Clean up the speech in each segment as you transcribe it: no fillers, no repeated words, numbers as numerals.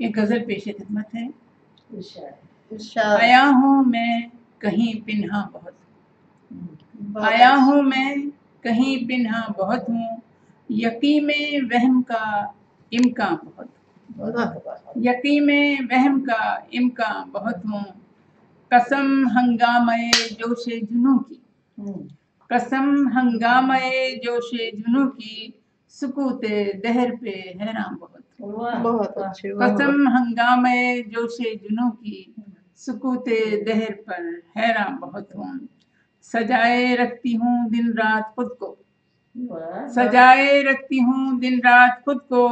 ایک غزل پیش خدمت ہے. ارشاد. آیا ہوں میں کہیں پنہاں بہت، آیا ہوں میں کہیں پنہاں بہت ہوں، یقین میں وہم کا امکان بہت، یقین میں وہم کا امکان بہت ہوں. قسم ہنگامے جوش جنوں کی، قسم ہنگامے جوش جنوں کی، سکوت دہر پہ حیران بہت. بہت اچھے. قسم ہنگامے جوش جنوں کی، سکوت دہر پر حیران بہت ہوں. سجائے رکھتی ہوں دن رات خود کو، سجائے رکھتی ہوں دن رات خود کو،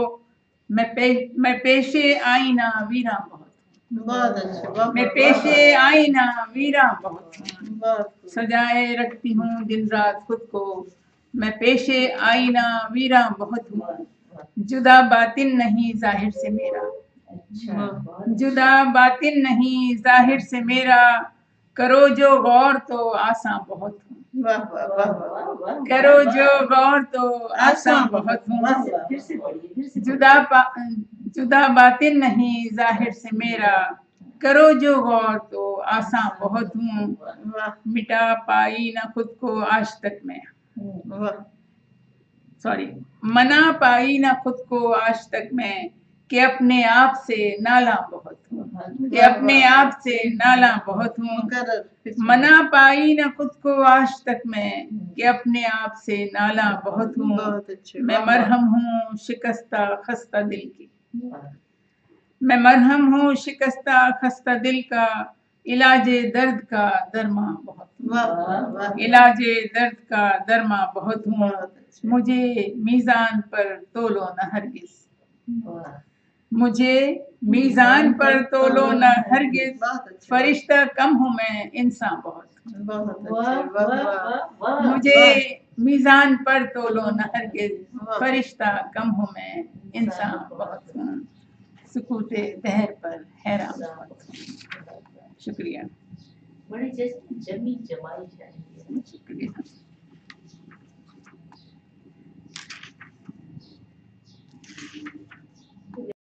میں پیشے آئینہ ویراں بہت. بہت اچھے. میں پیشے آئینہ ویراں بہت ہوں. بہت سجائے رکھتی ہوں دن رات خود کو، میں پیشے آئینہ ویراں بہت ہوں. جدا باطن نہیں ظاہر سے میرا، جدا باطن نہیں ظاہر سے میرا، کرو جو غور تو آساں بہت ہوں. واہ واہ واہ واہ. کرو جو غور تو آساں بہت ہوں. جدا باطن نہیں ظاہر سے میرا، کرو جو غور تو آساں بہت ہوں. مٹا پائی نہ خود کو آج تک میں، منا پائی نہ خود کو آج تک میں، کہ اپنے آپ سے نالاں بہت ہوں. کہ اپنے آپ سے نالاں بہت ہوں. منا پائی نہ خود کو آج تک میں، کہ اپنے آپ سے نالاں بہت ہوں. میں مرہم ہوں شکستہ خستہ دل کی، میں مرہم ہوں شکستہ خستہ دل کا، علاج درد کا درماں بہت ہوں. علاج درد کا درماں بہت ہوں. مجھے میزان پر تولو نہ ہرگز، مجھے میزان پر تولو نہ ہرگز، فرشتہ کم ہوں میں انسان بہت ہوں. مجھے میزان پر تولو نہ ہرگز، فرشتہ کم ہوں میں انسان بہت ہوں. سکوت دہر پر حیران بہت ہوں. شکریہ. بڑی جمی جمائی شاعری ہے. شکریہ.